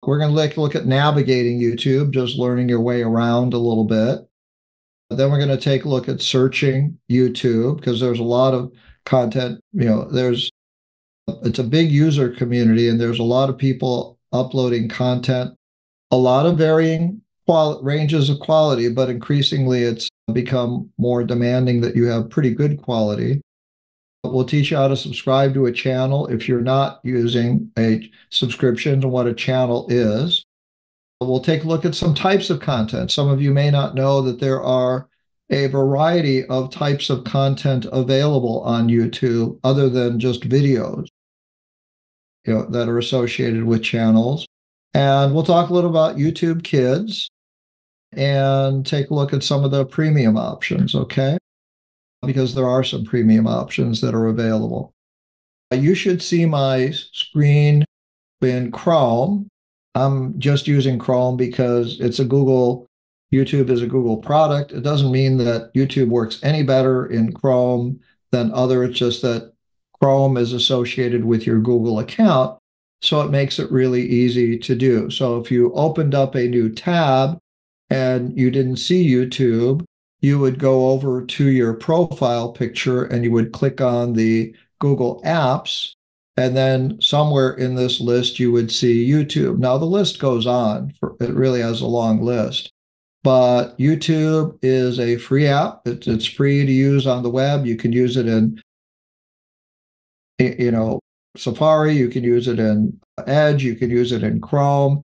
We're going to look at navigating YouTube, just learning your way around a little bit. Then we're going to take a look at searching YouTube because there's a lot of content. It's a big user community and there's a lot of people uploading content, a lot of varying ranges of quality, but increasingly it's become more demanding that you have pretty good quality. We'll teach you how to subscribe to a channel if you're not using a subscription and what a channel is. We'll take a look at some types of content. Some of you may not know that there are a variety of types of content available on YouTube other than just videos, that are associated with channels. And we'll talk a little about YouTube Kids and take a look at some of the premium options, okay? Because there are some premium options that are available. You should see my screen in Chrome. I'm just using Chrome because YouTube is a Google product. It doesn't mean that YouTube works any better in Chrome than other. It's just that Chrome is associated with your Google account, so it makes it really easy to do. So if you opened up a new tab and you didn't see YouTube, you would go over to your profile picture and you would click on the Google Apps, and then somewhere in this list you would see YouTube. Now the list goes on, it really has a long list, but YouTube is a free app. It's free to use on the web. You can use it in Safari, you can use it in Edge, you can use it in Chrome.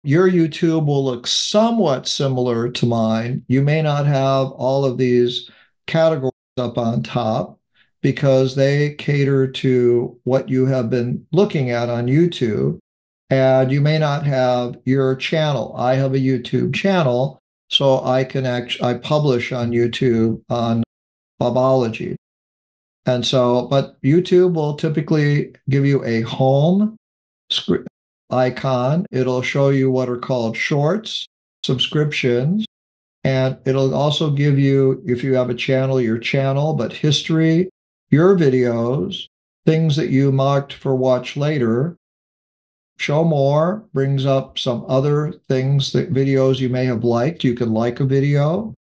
Your YouTube will look somewhat similar to mine. You may not have all of these categories up on top because they cater to what you have been looking at on YouTube. And you may not have your channel. I have a YouTube channel, so I publish on YouTube on Bobology. And so, but YouTube will typically give you a home icon. It'll show you what are called shorts, subscriptions, and it'll also give you, if you have a channel, your channel, but history, your videos, things that you marked for watch later. Show more brings up some other things, that videos you may have liked. You can like a video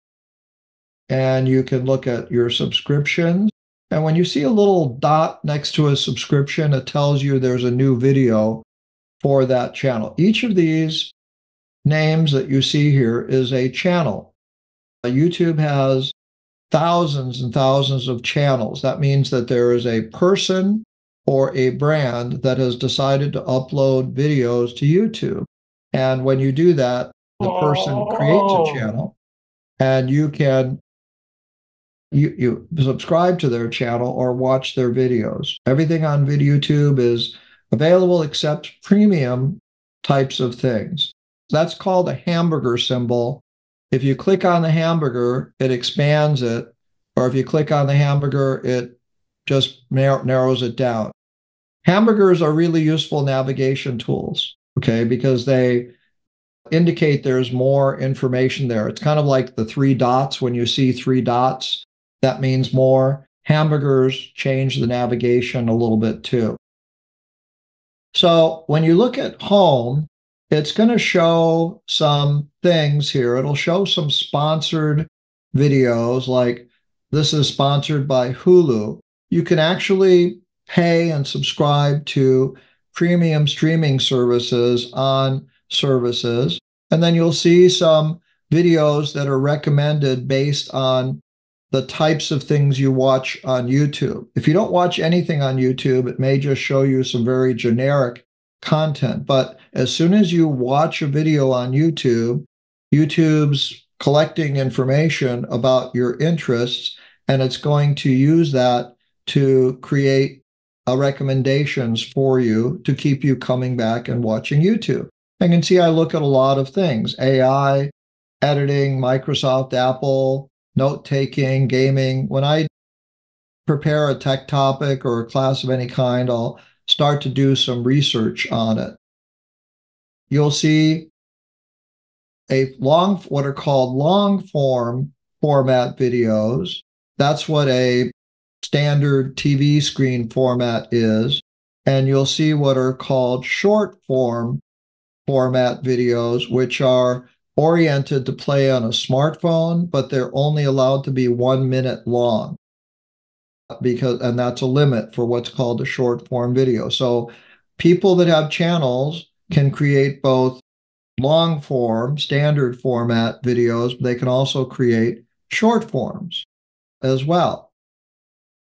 and you can look at your subscriptions. And when you see a little dot next to a subscription, it tells you there's a new video for that channel. Each of these names that you see here is a channel. YouTube has thousands and thousands of channels. That means that there is a person or a brand that has decided to upload videos to YouTube. And when you do that, the person creates a channel and you can you subscribe to their channel or watch their videos. Everything on YouTube is available except premium types of things. That's called a hamburger symbol. If you click on the hamburger, it expands it, or if you click on the hamburger, it just narrows it down. Hamburgers are really useful navigation tools, okay, because they indicate there's more information there. It's kind of like the three dots. When you see three dots, that means more. Hamburgers change the navigation a little bit too. So when you look at home, it's going to show some things here. It'll show some sponsored videos, like this is sponsored by Hulu. You can actually pay and subscribe to premium streaming services on services, and then you'll see some videos that are recommended based on the types of things you watch on YouTube. If you don't watch anything on YouTube, it may just show you some very generic content. But as soon as you watch a video on YouTube, YouTube's collecting information about your interests, and it's going to use that to create recommendations for you to keep you coming back and watching YouTube. I can see I look at a lot of things: AI, editing, Microsoft, Apple, note-taking, gaming. When I prepare a tech topic or a class of any kind, I'll start to do some research on it. You'll see what are called long form format videos. That's what a standard TV screen format is. And you'll see what are called short form format videos, which are oriented to play on a smartphone, but they're only allowed to be 1 minute long, and that's a limit for what's called a short form video. So people that have channels can create both long form, standard format videos, but they can also create short forms as well.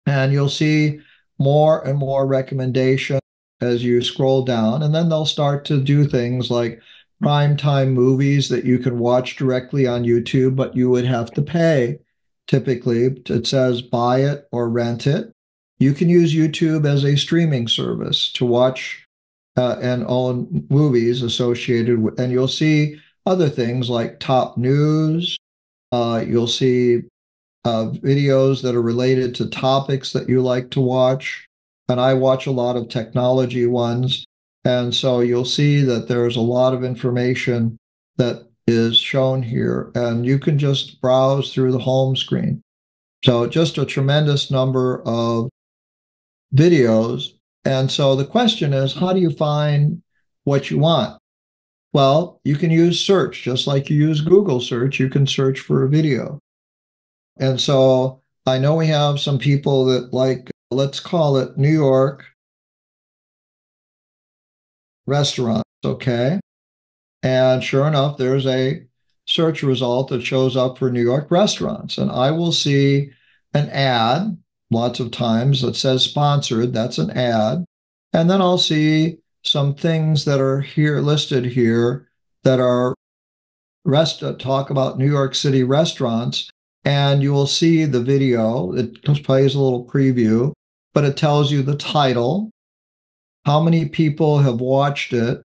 And you'll see more and more recommendations as you scroll down, and then they'll start to do things like primetime movies that you can watch directly on YouTube, but you would have to pay. Typically, it says buy it or rent it. You can use YouTube as a streaming service to watch and own movies associated with, and you'll see other things like top news. You'll see videos that are related to topics that you like to watch. And I watch a lot of technology ones. And so you'll see that there's a lot of information that is shown here. And you can just browse through the home screen. So just a tremendous number of videos. And so the question is, how do you find what you want? Well, you can use search, just like you use Google search, you can search for a video. And so I know we have some people that like, let's call it New York restaurants, okay? And sure enough, there's a search result that shows up for New York restaurants. And I will see an ad lots of times that says sponsored, that's an ad. And then I'll see some things that are here listed here that are talk about New York City restaurants. And you will see the video. It plays a little preview, but it tells you the title, how many people have watched it,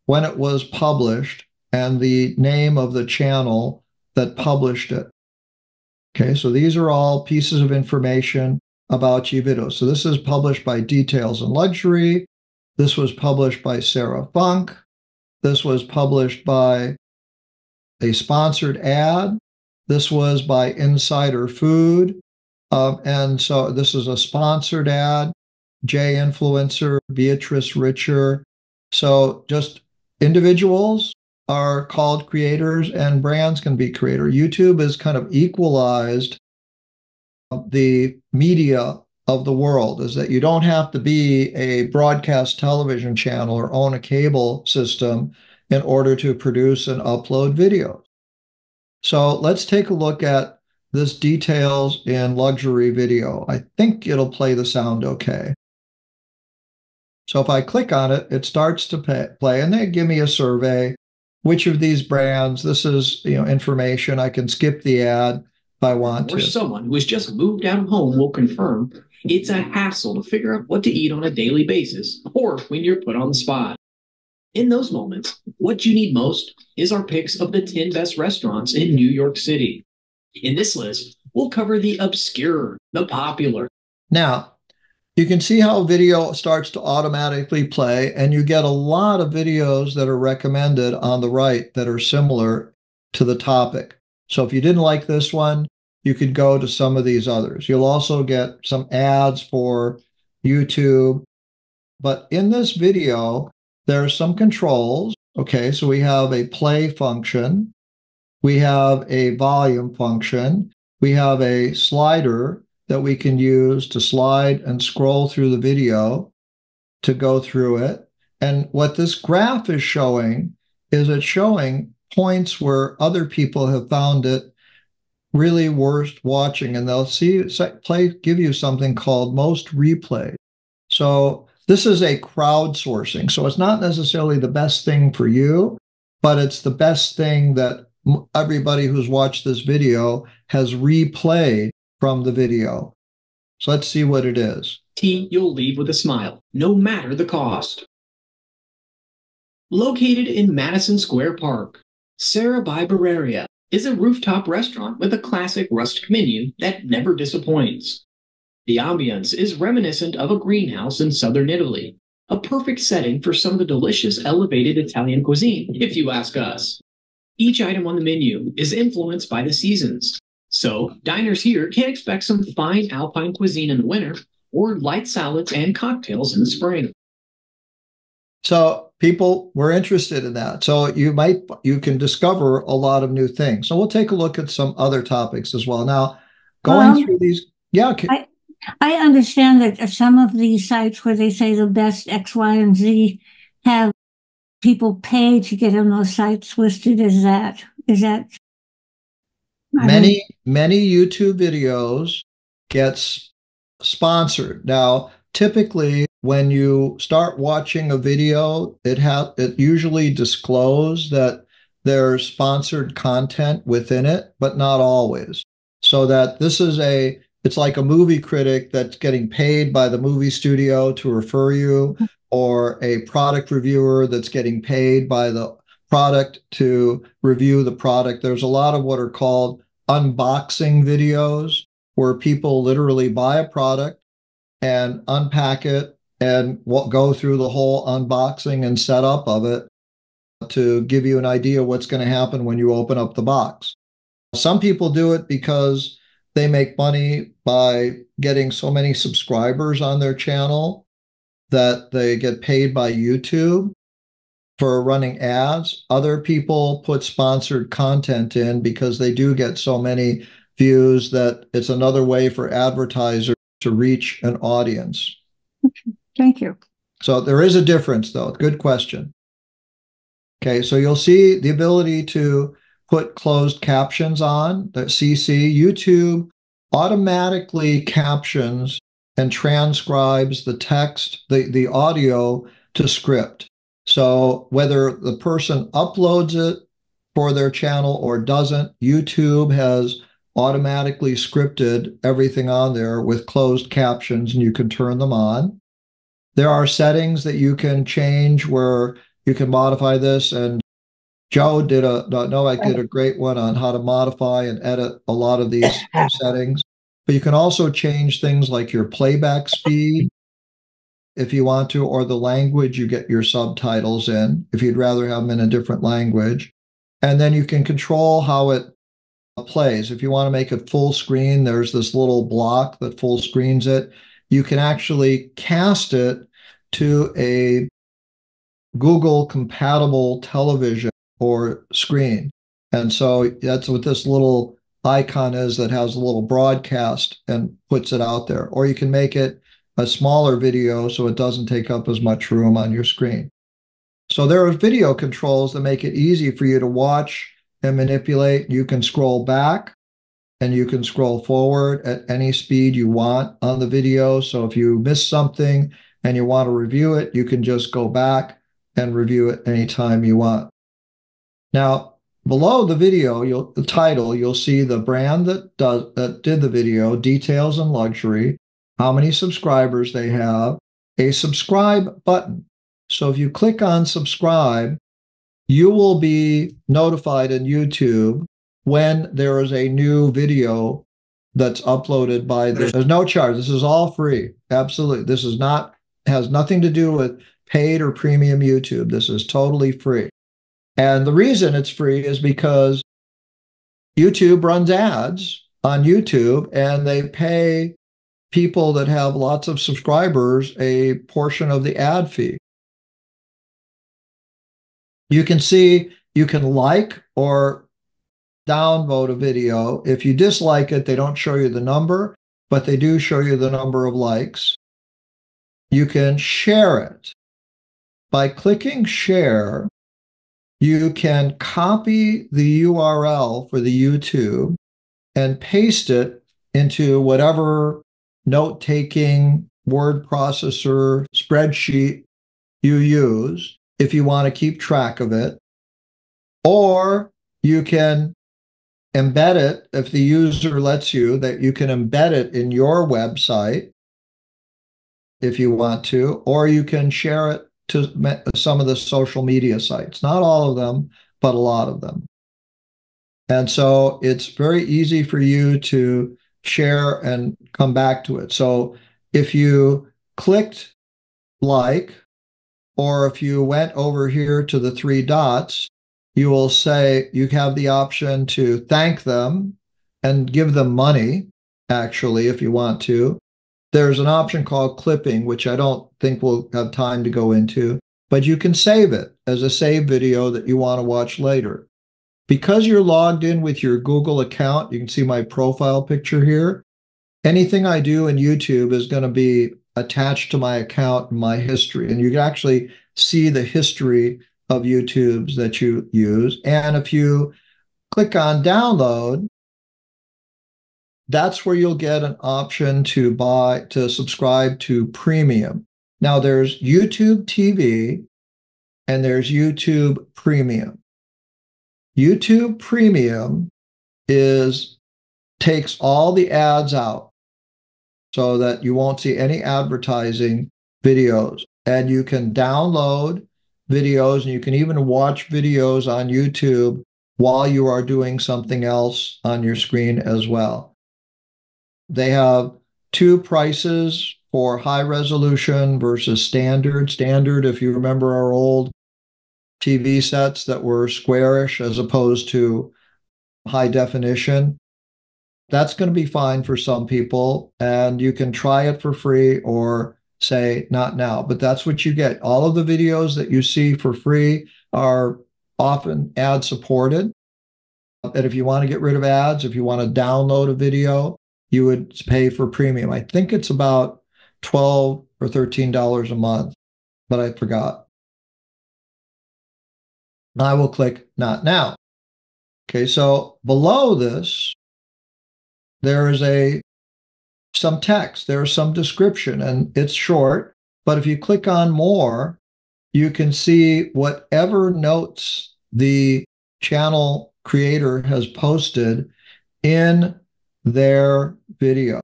when it was published, and the name of the channel that published it. Okay, so these are all pieces of information about G-Video. So this is published by Details and Luxury. This was published by Sarah Funk. This was published by a sponsored ad. This was by Insider Food. And so this is a sponsored ad. J Influencer, Beatrice Richer. So just individuals are called creators and brands can be creator. YouTube is kind of equalized the media of the world, is that you don't have to be a broadcast television channel or own a cable system in order to produce and upload videos. So let's take a look at this Details in Luxury video. I think it'll play the sound okay. So if I click on it, it starts to play, and they give me a survey. Which of these brands? This is information. I can skip the ad if I want to. Or someone who has just moved out of home will confirm it's a hassle to figure out what to eat on a daily basis, or when you're put on the spot. In those moments, what you need most is our picks of the 10 best restaurants in New York City. In this list, we'll cover the obscure, the popular. Now, you can see how video starts to automatically play, and you get a lot of videos that are recommended on the right that are similar to the topic. So if you didn't like this one, you could go to some of these others. You'll also get some ads for YouTube. But in this video, there are some controls. Okay, so we have a play function. We have a volume function. We have a slider that we can use to slide and scroll through the video to go through it. And what this graph is showing is it's showing points where other people have found it really worth watching, and they'll give you something called most replayed. So this is a crowdsourcing. So it's not necessarily the best thing for you, but it's the best thing that everybody who's watched this video has replayed from the video. So let's see what it is. Tea you'll leave with a smile, no matter the cost. Located in Madison Square Park, Sarah by Barreria is a rooftop restaurant with a classic rustic menu that never disappoints. The ambience is reminiscent of a greenhouse in southern Italy, a perfect setting for some of the delicious elevated Italian cuisine, if you ask us. Each item on the menu is influenced by the seasons. So, diners here can expect some fine Alpine cuisine in the winter or light salads and cocktails in the spring. So, people were interested in that. So you can discover a lot of new things. So we'll take a look at some other topics as well. Now, going Well, through these, yeah, I understand that some of these sites where they say the best X, Y, and Z have people pay to get on those sites listed. Is that, I mean, many YouTube videos gets sponsored. Now, typically when you start watching a video, it usually disclose that there's sponsored content within it, but not always. So that it's like a movie critic that's getting paid by the movie studio to refer you, or a product reviewer that's getting paid by the product to review the product. There's a lot of what are called unboxing videos where people literally buy a product and unpack it and go through the whole unboxing and setup of it to give you an idea what's going to happen when you open up the box. Some people do it because they make money by getting so many subscribers on their channel that they get paid by YouTube for running ads. Other people put sponsored content in because they do get so many views that it's another way for advertisers to reach an audience. thank you. So there is a difference, though. Good question. Okay, so you'll see the ability to put closed captions on, the CC. YouTube automatically captions and transcribes the text, the audio to script. So whether the person uploads it for their channel or doesn't, YouTube has automatically scripted everything on there with closed captions, and you can turn them on. There are settings that you can change where you can modify this, and Joe did a great one on how to modify and edit a lot of these settings. But you can also change things like your playback speed if you want to, or the language you get your subtitles in, if you'd rather have them in a different language. And then you can control how it plays. If you want to make it full screen, there's this little block that full screens it. You can actually cast it to a Google compatible television or screen. And so that's what this little icon is that has a little broadcast and puts it out there. Or you can make it a smaller video so it doesn't take up as much room on your screen. So there are video controls that make it easy for you to watch and manipulate. You can scroll back and you can scroll forward at any speed you want on the video. So if you miss something and you want to review it, you can just go back and review it anytime you want. Now, below the video, the title, you'll see the brand that did the video, details and luxury, how many subscribers they have, a subscribe button. So if you click on subscribe, you will be notified in YouTube when there is a new video that's uploaded there's no charge. This is all free. Absolutely. This has nothing to do with paid or premium YouTube. This is totally free. And the reason it's free is because YouTube runs ads on YouTube, and they pay people that have lots of subscribers a portion of the ad fee. You can like or downvote a video. If you dislike it, they don't show you the number, but they do show you the number of likes. You can share it. By clicking share, you can copy the URL for the YouTube and paste it into whatever note-taking word processor spreadsheet you use if you want to keep track of it. Or you can embed it if the user lets you, that you can embed it in your website if you want to, or you can share it to some of the social media sites. Not all of them, but a lot of them. And so it's very easy for you to share and come back to it. So if you clicked like, or if you went over here to the three dots, you will say you have the option to thank them and give them money, actually, if you want to. There's an option called clipping, which I don't think we'll have time to go into, but you can save it as a save video that you want to watch later. Because you're logged in with your Google account, you can see my profile picture here. Anything I do in YouTube is going to be attached to my account and my history. And you can actually see the history of YouTubes that you use. And if you click on download, that's where you'll get an option to subscribe to premium. Now there's YouTube TV and there's YouTube Premium. YouTube Premium takes all the ads out so that you won't see any advertising videos. And you can download videos and you can even watch videos on YouTube while you are doing something else on your screen as well. They have two prices for high resolution versus standard. Standard, if you remember our old TV sets that were squarish as opposed to high definition, that's going to be fine for some people, and you can try it for free or say not now, but that's what you get. All of the videos that you see for free are often ad supported. And if you want to get rid of ads, if you want to download a video, you would pay for premium. I think it's about $12 or $13 a month, but I forgot. I will click not now. Okay, so below this, there is some text, there's some description, and it's short, but if you click on more, you can see whatever notes the channel creator has posted in their video.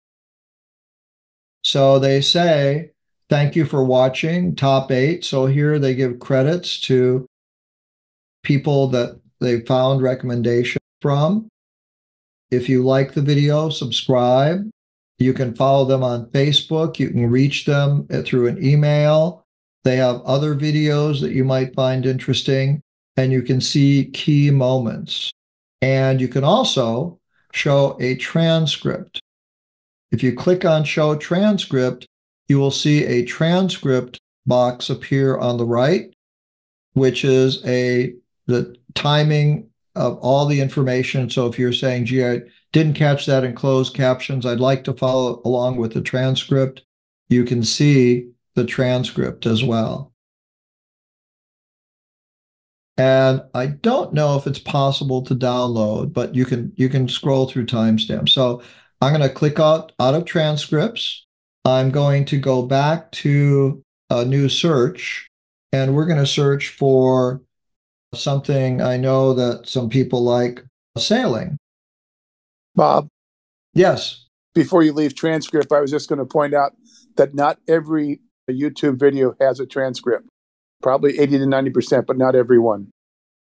So they say, thank you for watching, top 8. So here they give credits to people that they found recommendation from. If you like the video, subscribe. You can follow them on Facebook. You can reach them through an email. They have other videos that you might find interesting, and you can see key moments. And you can also show a transcript. If you click on Show Transcript, you will see a transcript box appear on the right, which is the timing of all the information. So if you're saying, gee, I didn't catch that in closed captions, I'd like to follow along with the transcript, you can see the transcript as well. And I don't know if it's possible to download, but you can scroll through timestamps. So I'm going to click out of transcripts. I'm going to go back to a new search, and we're going to search for something I know that some people like, sailing. Bob, Yes. before you leave transcript, I was just going to point out that not every YouTube video has a transcript. Probably 80 to 90%, but not every one.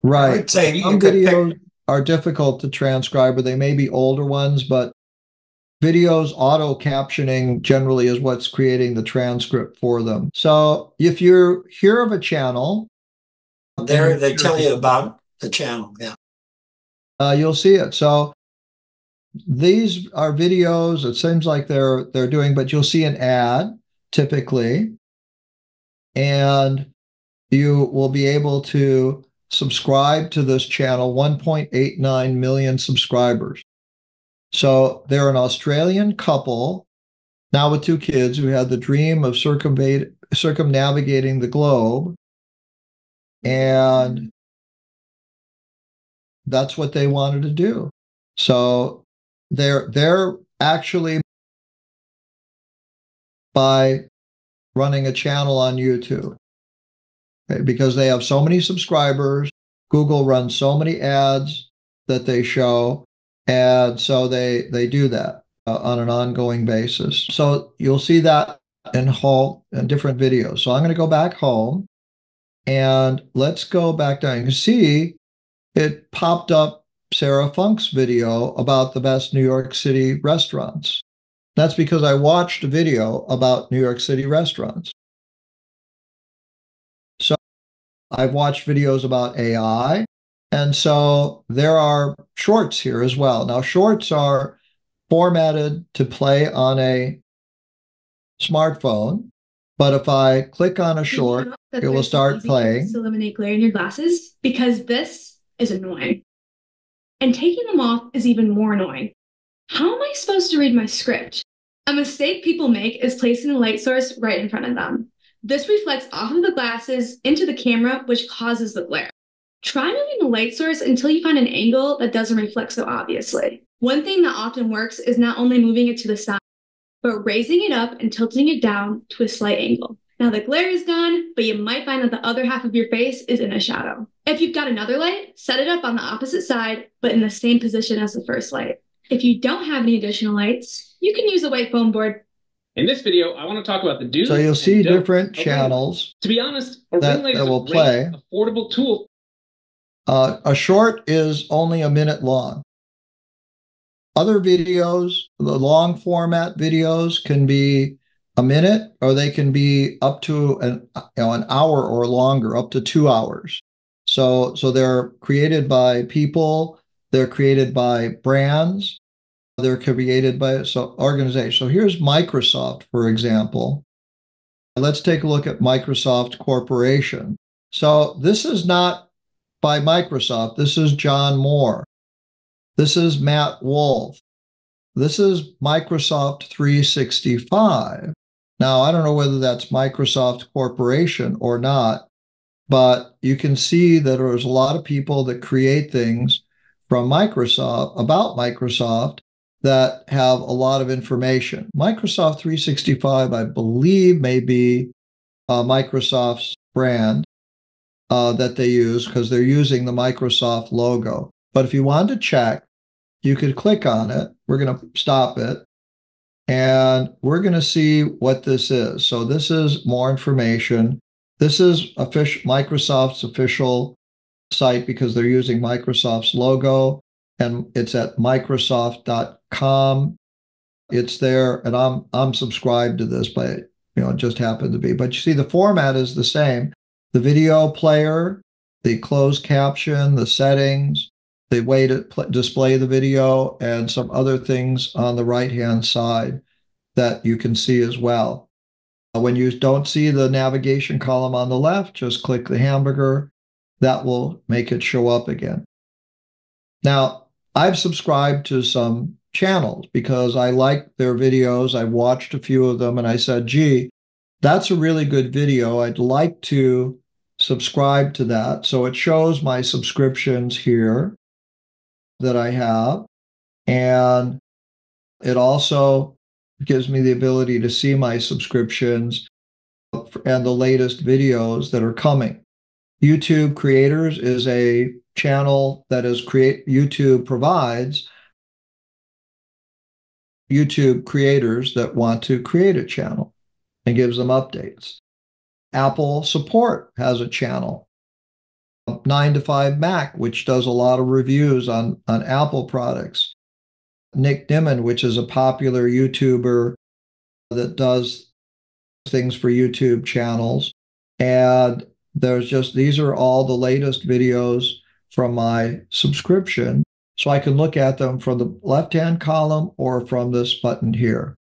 Right. I would say you Some could videos pick, are difficult to transcribe, or they may be older ones, but videos auto captioning generally is what's creating the transcript for them. So if you hear of a channel, there they tell you about the channel. Yeah. you'll see it. So these are videos, it seems like they're doing, but you'll see an ad typically, and you will be able to subscribe to this channel, 1.89 million subscribers. So they're an Australian couple, now with 2 kids, who had the dream of circumnavigating the globe. And that's what they wanted to do. So they're actually, by running a channel on YouTube, okay, because they have so many subscribers, Google runs so many ads that they show, and so they do that on an ongoing basis. So you'll see that in different videos. So I'm going to go back home, and let's go back down. You can see it popped up Sarah Funk's video about the best New York City restaurants. That's because I watched a video about New York City restaurants. So I've watched videos about AI, and so there are shorts here as well. Now, shorts are formatted to play on a smartphone, But if I click on a short, it will start playing. To eliminate glare in your glasses, because this is annoying. And taking them off is even more annoying. How am I supposed to read my script? A mistake people make is placing the light source right in front of them. This reflects off of the glasses into the camera, which causes the glare. Try moving the light source until you find an angle that doesn't reflect so obviously. One thing that often works is not only moving it to the side, but raising it up and tilting it down to a slight angle. Now the glare is gone, but you might find that the other half of your face is in a shadow. If you've got another light, set it up on the opposite side, but in the same position as the first light. If you don't have any additional lights, you can use a white foam board. In this video, I want to talk about the do's. So you'll see different channels. To be honest, a ring light is will a great, play. affordable tool. A short is only a minute long. Other videos, the long format videos, can be a minute, or they can be up to an hour or longer, up to 2 hours. So they're created by people, they're created by brands, they're created by organizations. So here's Microsoft, for example. Let's take a look at Microsoft Corporation. So this is not by Microsoft. This is John Moore. This is Matt Wolf. This is Microsoft 365. Now, I don't know whether that's Microsoft Corporation or not, but you can see that there's a lot of people that create things from Microsoft, about Microsoft, that have a lot of information. Microsoft 365, I believe, may be Microsoft's brand that they use, because they're using the Microsoft logo. But if you wanted to check, you could click on it. We're going to stop it. And we're going to see what this is. So this is more information. This is Microsoft's official site, because they're using Microsoft's logo, and it's at Microsoft.com. It's there, and I'm subscribed to this, but it just happened to be. But you see, the format is the same. The video player, the closed caption, the settings, the way to display the video, and some other things on the right-hand side that you can see as well. When you don't see the navigation column on the left, just click the hamburger. That will make it show up again. Now, I've subscribed to some channels because I like their videos. I watched a few of them and I said, gee, that's a really good video. I'd like to subscribe to that. So it shows my subscriptions here that I have. And it also gives me the ability to see my subscriptions and the latest videos that are coming. YouTube Creators is a channel that is YouTube provides YouTube creators that want to create a channel and gives them updates. Apple Support has a channel. 9 to 5 Mac, which does a lot of reviews on Apple products. Nick Dimon, which is a popular YouTuber that does things for YouTube channels. And these are all the latest videos from my subscription. So I can look at them from the left-hand column or from this button here.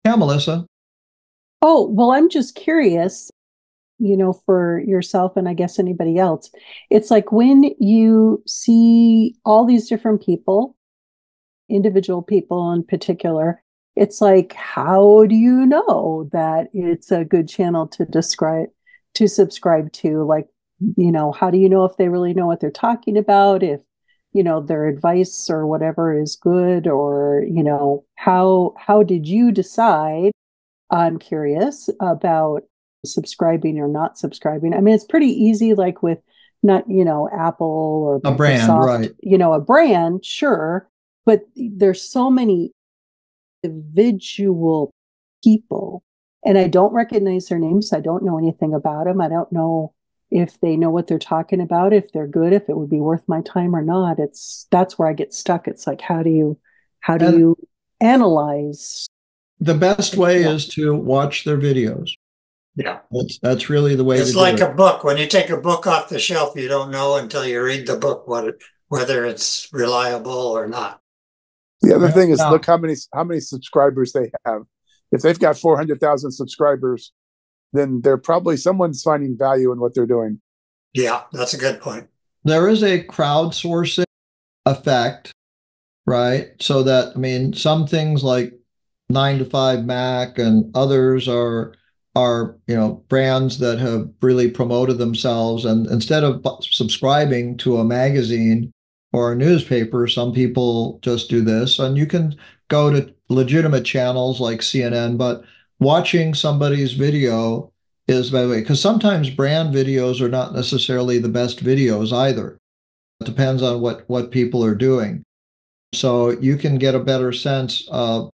Yeah, Melissa. Oh, well, I'm just curious, for yourself and I guess anybody else. It's like when you see all these different people, individual people in particular, it's like, how do you know that it's a good channel to subscribe to? Like, how do you know if they really know what they're talking about? If, their advice or whatever is good, or, how did you decide? I'm curious about subscribing or not subscribing. I mean, it's pretty easy, like with not, Apple or a brand, right? A brand, sure. But there's so many individual people, and I don't recognize their names. I don't know anything about them. I don't know if they know what they're talking about, if they're good, if it would be worth my time or not. That's where I get stuck. It's like, how do you analyze? The best way is to watch their videos. Yeah. That's really the way to do it. It's like a book. When you take a book off the shelf, you don't know until you read the book whether it's reliable or not. The other thing is, look how many subscribers they have. if they've got 400,000 subscribers, then they're probably someone's finding value in what they're doing. Yeah, that's a good point. There is a crowdsourcing effect, right? So that, I mean, some things like 9 to 5 Mac and others are brands that have really promoted themselves, and instead of subscribing to a magazine or a newspaper, some people just do this. And you can go to legitimate channels like CNN, but watching somebody's video is, by the way, because sometimes brand videos are not necessarily the best videos either. It depends on what people are doing. So you can get a better sense of,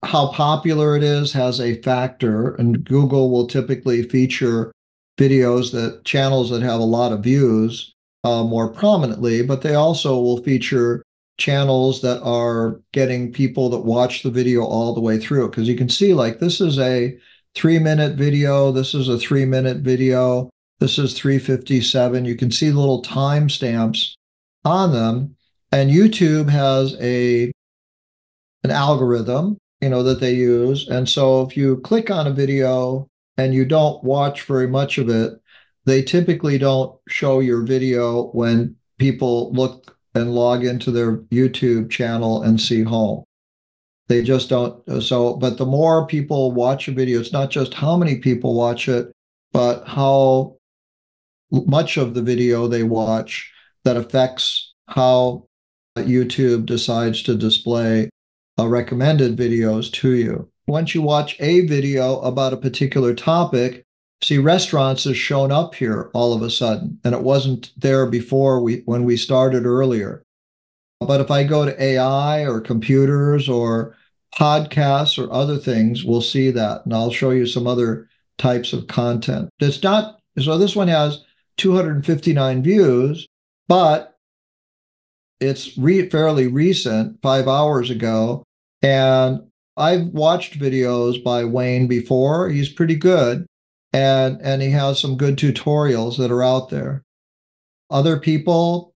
how popular it is has a factor, and Google will typically feature channels that have a lot of views more prominently, but they also will feature channels that are getting people that watch the video all the way through. Because you can see, like, this is a 3-minute video, this is a 3-minute video, this is 3:57. You can see little timestamps on them, and YouTube has an algorithm that they use. And so if you click on a video and you don't watch very much of it, they typically don't show your video when people look and log into their YouTube channel and see home. They just don't. So, but the more people watch a video, it's not just how many people watch it, but how much of the video they watch that affects how YouTube decides to display recommended videos to you. Once you watch a video about a particular topic, see, restaurants has shown up here all of a sudden, and it wasn't there before when we started earlier. But if I go to AI or computers or podcasts or other things, we'll see that. And I'll show you some other types of content. So this one has 259 views, but it's fairly recent, 5 hours ago. And I've watched videos by Wayne before. He's pretty good. And he has some good tutorials that are out there. Other people,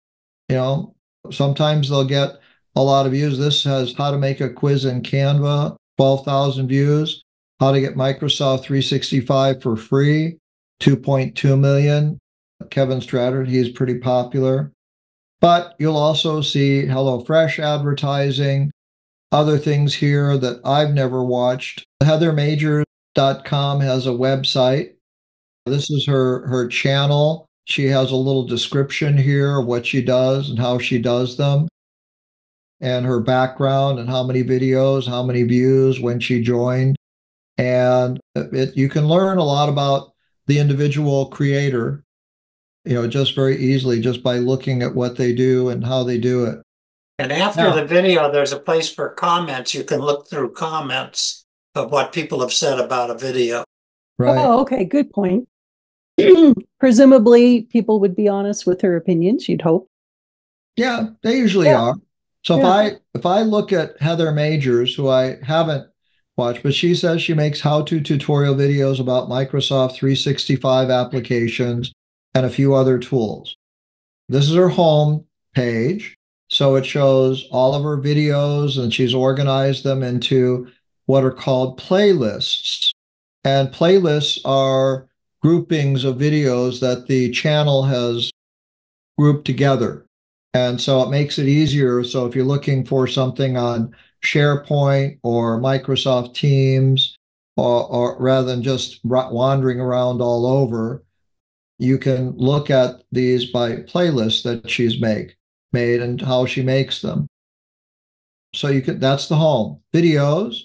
sometimes they'll get a lot of views. This has how to make a quiz in Canva, 12,000 views. How to get Microsoft 365 for free, 2.2 million. Kevin Stratter, he's pretty popular. But you'll also see HelloFresh advertising, other things here that I've never watched. HeatherMajors.com has a website. This is her channel. She has a little description here of what she does and how she does them, and her background and how many videos, how many views, when she joined. And you can learn a lot about the individual creator, just very easily, just by looking at what they do and how they do it. And after the video, there's a place for comments. You can look through comments of what people have said about a video. Right. Oh, okay. Good point. Presumably, people would be honest with their opinions, you'd hope. Yeah, they usually are. So if I look at Heather Majors, who I haven't watched, but she says she makes how-to tutorial videos about Microsoft 365 applications and a few other tools. This is her home page. So it shows all of her videos, and she's organized them into what are called playlists. And playlists are groupings of videos that the channel has grouped together. And so it makes it easier. So if you're looking for something on SharePoint or Microsoft Teams, or rather than just wandering around all over, you can look at these by playlists that she's made and how she makes them. So that's the home. Videos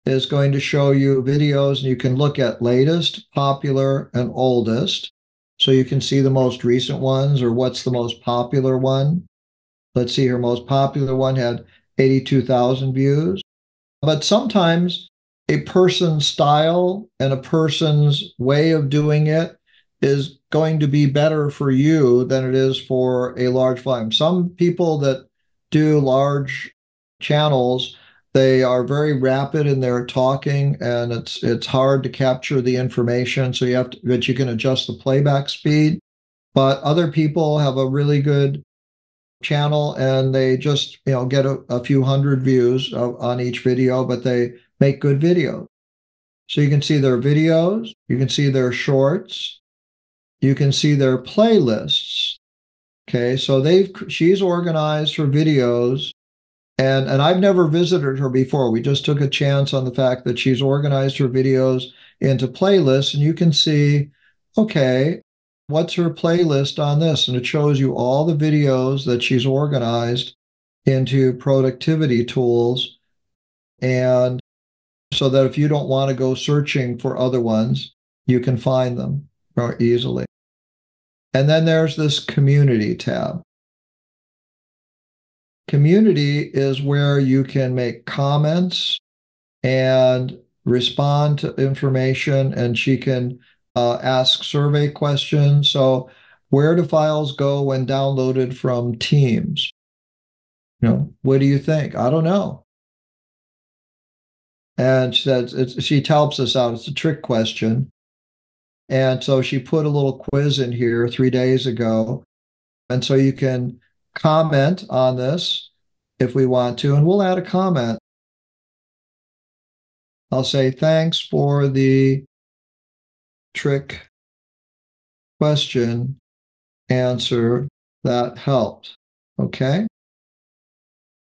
is going to show you videos, and you can look at latest, popular, and oldest. So you can see the most recent ones, or what's the most popular one. Let's see, her most popular one had 82,000 views. But sometimes a person's style and a person's way of doing it is going to be better for you than it is for a large volume. Some people that do large channels, they are very rapid in their talking, and it's hard to capture the information. So but you can adjust the playback speed. But other people have a really good channel and they just, get a few hundred views on each video, but they make good videos. So you can see their videos, you can see their shorts, you can see their playlists. Okay, so she's organized her videos, and I've never visited her before. We just took a chance on the fact that she's organized her videos into playlists, and you can see, okay, what's her playlist on this? And it shows you all the videos that she's organized into productivity tools. And so that if you don't want to go searching for other ones, you can find them more easily. And then there's this community tab. Community is where you can make comments and respond to information, and she can ask survey questions. So where do files go when downloaded from Teams? What do you think? I don't know. And she helps us out. It's a trick question. And so she put a little quiz in here 3 days ago. And so you can comment on this if we want to, and we'll add a comment. I'll say, thanks for the trick question answer. That helped. Okay.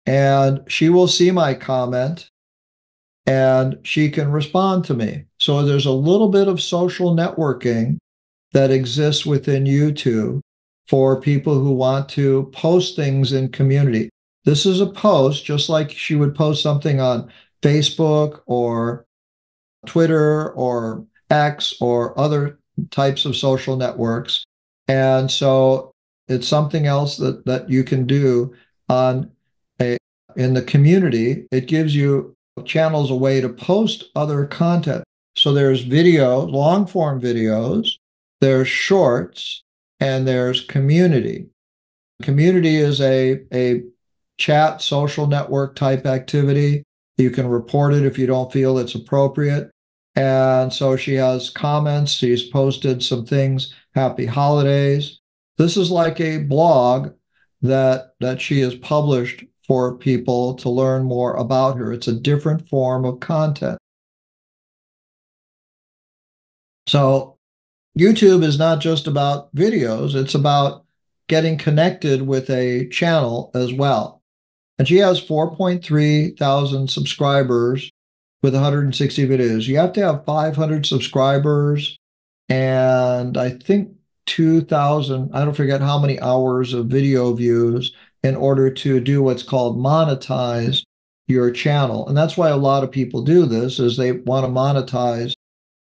And she will see my comment and she can respond to me. So there's a little bit of social networking that exists within YouTube for people who want to post things in community. This is a post, just like she would post something on Facebook or Twitter or X or other types of social networks. And so it's something else that you can do in the community. It gives you channels a way to post other content. So there's video, long form videos, there's shorts, and there's community. Community is a chat social network type activity. You can report it if you don't feel it's appropriate. And so she has comments. She's posted some things. Happy holidays. This is like a blog that she has published for people to learn more about her. It's a different form of content. So YouTube is not just about videos, it's about getting connected with a channel as well. And she has 4.3 thousand subscribers with 160 videos. You have to have 500 subscribers and I think 2,000, I don't forget how many hours of video views in order to do what's called monetize your channel. And that's why a lot of people do this, is they want to monetize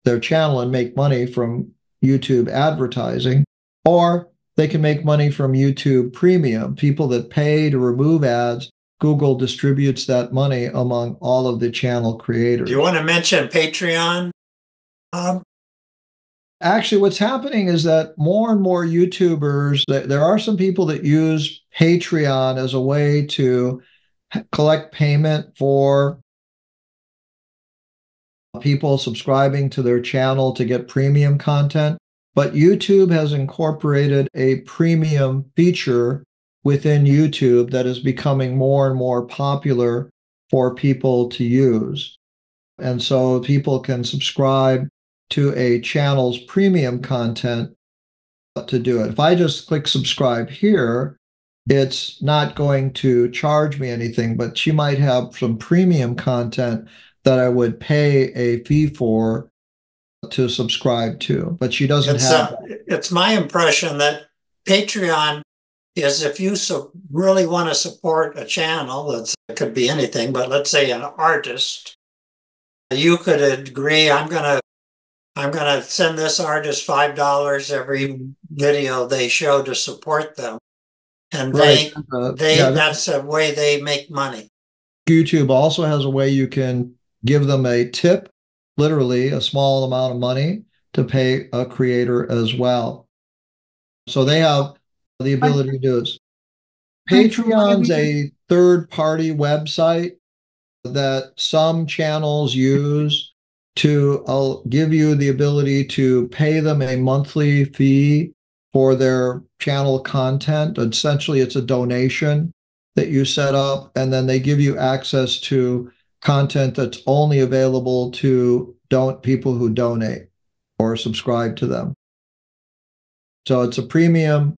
their channel and make money from YouTube advertising, or they can make money from YouTube Premium. People that pay to remove ads, Google distributes that money among all of the channel creators. Do you want to mention Patreon? Actually, what's happening is that more and more YouTubers, there are some people that use Patreon as a way to collect payment for people subscribing to their channel to get premium content. But YouTube has incorporated a premium feature within YouTube that is becoming more and more popular for people to use. And so people can subscribe to a channel's premium content to do it. If I just click subscribe here, it's not going to charge me anything, but she might have some premium content that I would pay a fee for to subscribe to, but she doesn't have that. It's my impression that Patreon is, if you really want to support a channel, it could be anything, but let's say an artist, you could agree, I'm going to send this artist $5 every video they show to support them. And Right. That's a way they make money. YouTube also has a way you can give them a tip, literally a small amount of money, to pay a creator as well. So they have the ability to do this. Patreon's a third-party website that some channels use to give you the ability to pay them a monthly fee for their channel content. Essentially, it's a donation that you set up, and then they give you access to content that's only available to people who donate or subscribe to them. So it's a premium.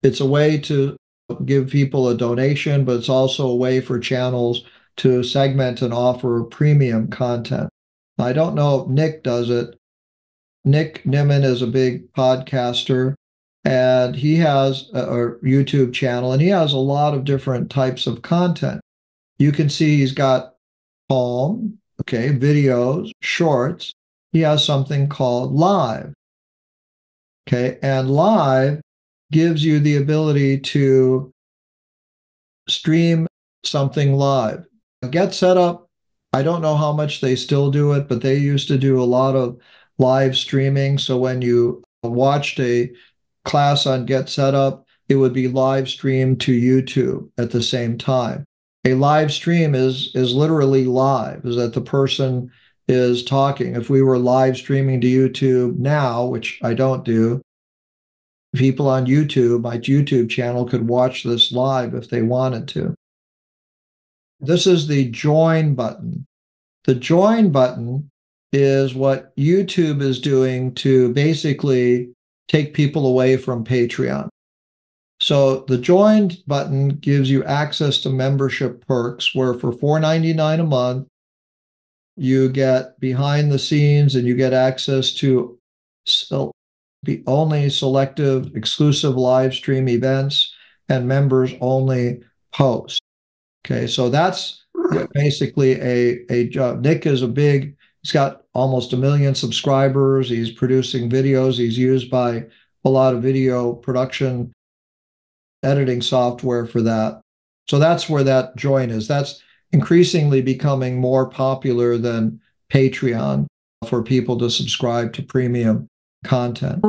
It's a way to give people a donation, but it's also a way for channels to segment and offer premium content. I don't know if Nick does it. Nick Nimmin is a big podcaster, and he has a YouTube channel, and he has a lot of different types of content. You can see he's got poem, okay, videos, shorts. He has something called live, okay, and live gives you the ability to stream something live. Get Set Up, I don't know how much they still do it, but they used to do a lot of live streaming. So when you watched a class on Get Set Up, it would be live streamed to YouTube at the same time. A live stream is literally live, is that the person is talking. If we were live streaming to YouTube now, which I don't do, people on YouTube, my YouTube channel, could watch this live if they wanted to. This is the join button. The join button is what YouTube is doing to basically take people away from Patreon. So the join button gives you access to membership perks where for $4.99 a month, you get behind the scenes and you get access to only selective exclusive live stream events and members only posts. Okay, so that's basically a job. Nick is he's got almost 1 million subscribers. He's producing videos. He's used by a lot of video production editing software for that. So that's where that join is. That's increasingly becoming more popular than Patreon for people to subscribe to premium content.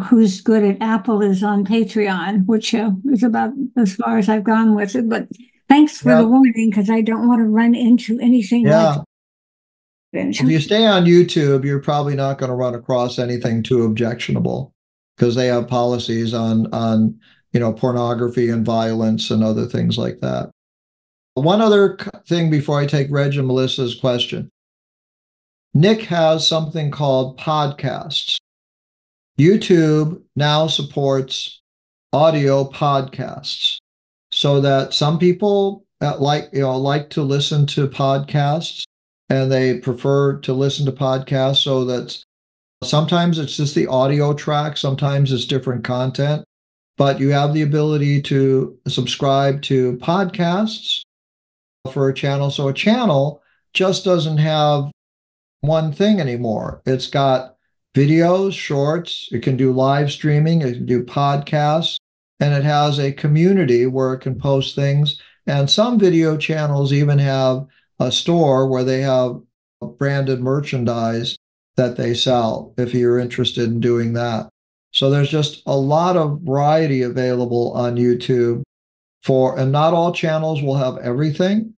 Who's good at Apple is on Patreon, which is about as far as I've gone with it. But thanks for the warning, because I don't want to run into anything like that. If you stay on YouTube, you're probably not going to run across anything too objectionable, because they have policies on pornography and violence and other things like that. One other thing before I take Reg and Melissa's question. Nick has something called podcasts. YouTube now supports audio podcasts, so that some people like to listen to podcasts, and they prefer to listen to podcasts. So that sometimes it's just the audio track, sometimes it's different content, but you have the ability to subscribe to podcasts for a channel. So a channel just doesn't have one thing anymore. It's got videos, shorts, it can do live streaming, it can do podcasts, and it has a community where it can post things. And some video channels even have a store where they have branded merchandise that they sell if you're interested in doing that. So there's just a lot of variety available on YouTube and not all channels will have everything.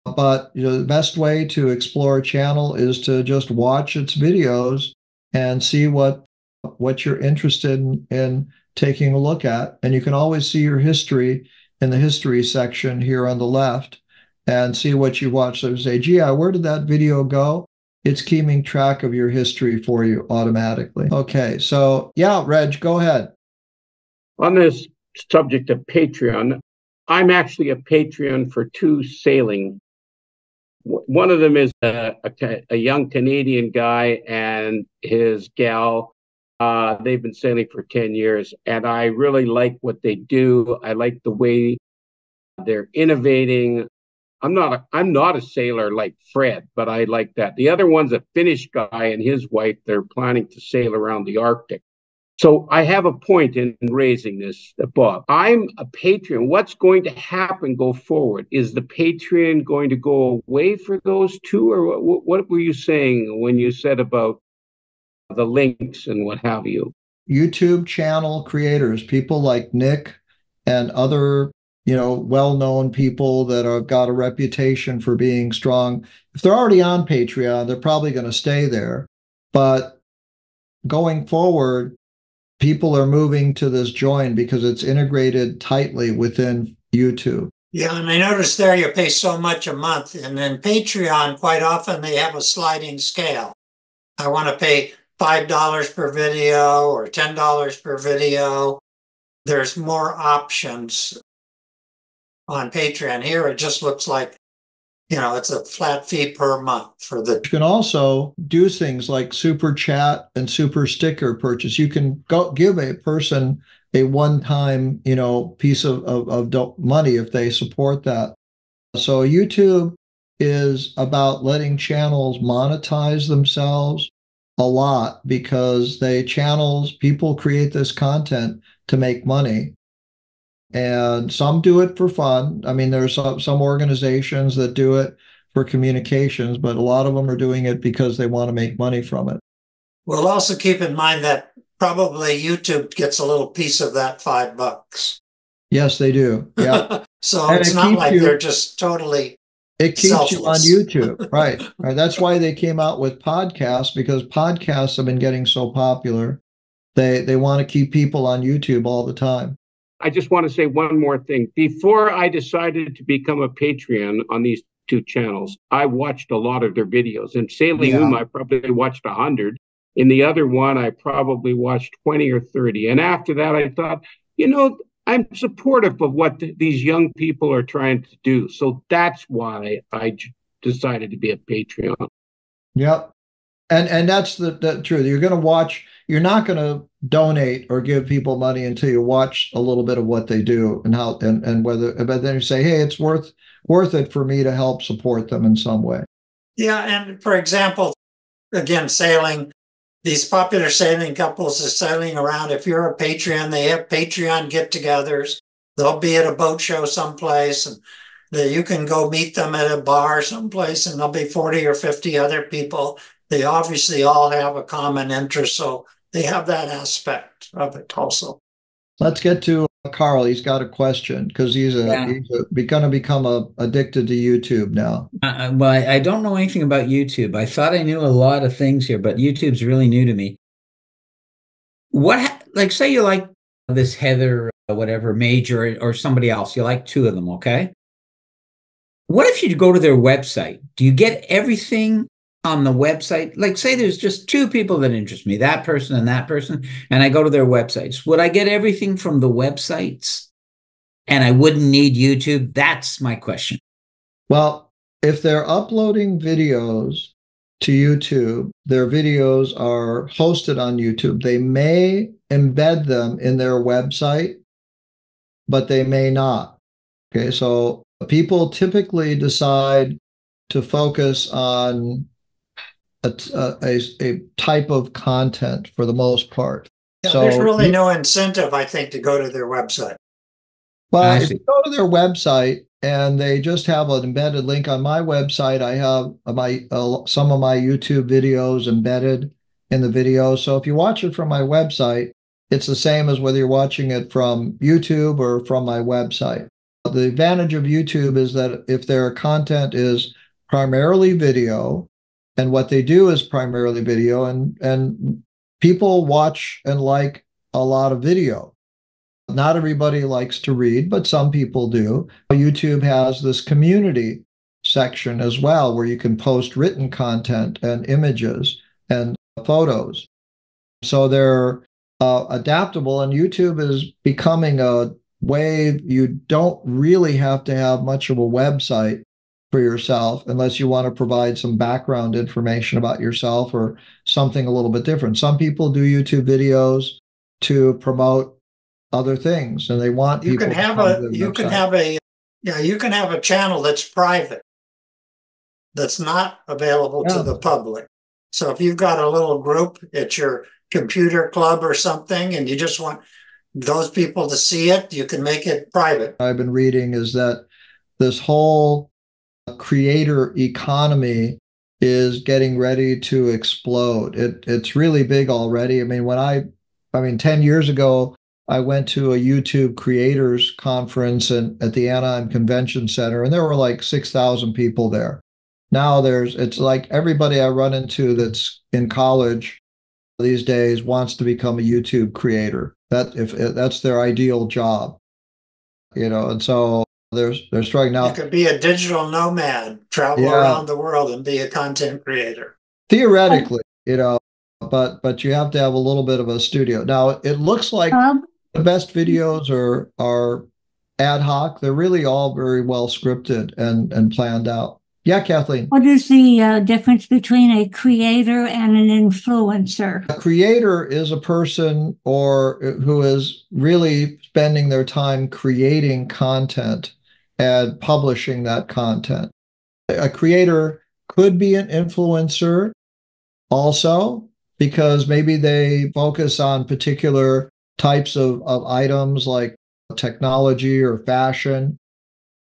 But the best way to explore a channel is to just watch its videos and see what you're interested in taking a look at. And you can always see your history in the history section here on the left and see what you watched. So say, gee, where did that video go? It's keeping track of your history for you automatically. Okay, so yeah, Reg, go ahead. On this subject of Patreon, I'm actually a Patreon for 2 sailing. One of them is a young Canadian guy and his gal. They've been sailing for 10 years, and I really like what they do. I like the way they're innovating. I'm not a sailor like Fred, but I like that. The other one's a Finnish guy and his wife. They're planning to sail around the Arctic. So I have a point in raising this, Bob. I'm a Patreon. What's going to happen go forward? Is the Patreon going to go away for those 2? Or what were you saying when you said about the links and what have you? YouTube channel creators, people like Nick and other, well-known people that have got a reputation for being strong. If they're already on Patreon, they're probably going to stay there. But going forward, people are moving to this join because it's integrated tightly within YouTube. Yeah, and I noticed there you pay so much a month, and then Patreon, quite often they have a sliding scale. I want to pay $5 per video or $10 per video. There's more options on Patreon. Here it just looks like, it's a flat fee per month for the. You can also do things like super chat and super sticker purchase. You can go give a person a one-time, piece of money if they support that. So YouTube is about letting channels monetize themselves a lot because people create this content to make money. And some do it for fun. I mean, there's some organizations that do it for communications, but a lot of them are doing it because they want to make money from it. We'll also keep in mind that probably YouTube gets a little piece of that $5. Yes, they do. Yeah. So it's not like they're just totally It keeps selfless. you on YouTube. Right. That's why they came out with podcasts, because podcasts have been getting so popular. They want to keep people on YouTube all the time. I just want to say one more thing. Before I decided to become a Patreon on these two channels, I watched a lot of their videos. In Sailing I probably watched 100. In the other one, I probably watched 20 or 30. And after that, I thought, I'm supportive of what these young people are trying to do. So that's why I decided to be a Patreon. Yep. And that's the truth. You're going to watch. You're not going to donate or give people money until you watch a little bit of what they do and how and whether. But then you say, hey, it's worth it for me to help support them in some way. Yeah, and for example, again, sailing. These popular sailing couples are sailing around. If you're a Patreon, they have Patreon get-togethers. They'll be at a boat show someplace, and you can go meet them at a bar someplace, and there'll be 40 or 50 other people. They obviously all have a common interest, so they have that aspect of it also. Let's get to Carl. He's got a question because he's going to become addicted to YouTube now. Well, I don't know anything about YouTube. I knew a lot of things here, but YouTube's really new to me. Say you like this Heather, whatever, Major, or somebody else. You like two of them, okay? What if you go to their website? Do you get everything on the website? Like, say there's just two people that interest me, that person, and I go to their websites. Would I get everything from the websites and I wouldn't need YouTube? That's my question. Well, if they're uploading videos to YouTube, their videos are hosted on YouTube. They may embed them in their website, but they may not. Okay, so people typically decide to focus on a type of content for the most part. Yeah, so there's really no incentive, I think, to go to their website. Well, if you go to their website and they just have an embedded link on my website, I have some of my YouTube videos embedded in the video. So if you watch it from my website, it's the same as whether you're watching it from YouTube or from my website. The advantage of YouTube is that if their content is primarily video, and what they do is primarily video, and people watch and like a lot of video. Not everybody likes to read, but some people do. YouTube has this community section as well, where you can post written content and images and photos. So they're adaptable, and YouTube is becoming a way you don't really have to have much of a website for yourself unless you want to provide some background information about yourself or something a little bit different. Some people do YouTube videos to promote other things, and they want people to come to their website. You can have a channel that's private, that's not available to the public. So if you've got a little group at your computer club or something, and you just want those people to see it, you can make it private. I've been reading is that this whole creator economy is getting ready to explode. It's really big already. I mean, 10 years ago, I went to a YouTube creators conference at the Anaheim Convention Center, and there were like 6,000 people there. Now it's like everybody I run into that's in college, these days wants to become a YouTube creator. If that's their ideal job, and so they're struggling now. You could be a digital nomad, travel around the world and be a content creator. Theoretically, but you have to have a little bit of a studio. Now, it looks like the best videos are ad hoc. They're really all very well scripted and planned out. Yeah, Kathleen. What is the difference between a creator and an influencer? A creator is a person who is really spending their time creating content and publishing that content. A creator could be an influencer also, because maybe they focus on particular types of items like technology or fashion.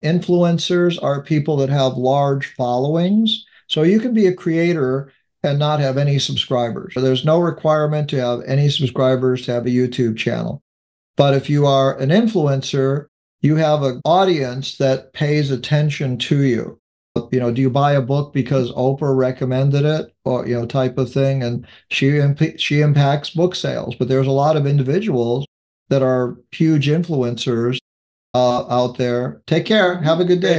Influencers are people that have large followings. So you can be a creator and not have any subscribers. So there's no requirement to have any subscribers to have a YouTube channel. But if you are an influencer, you have an audience that pays attention to you. Do you buy a book because Oprah recommended it, or type of thing, and she impacts book sales? But there's a lot of individuals that are huge influencers out there. Take care. Have a good day.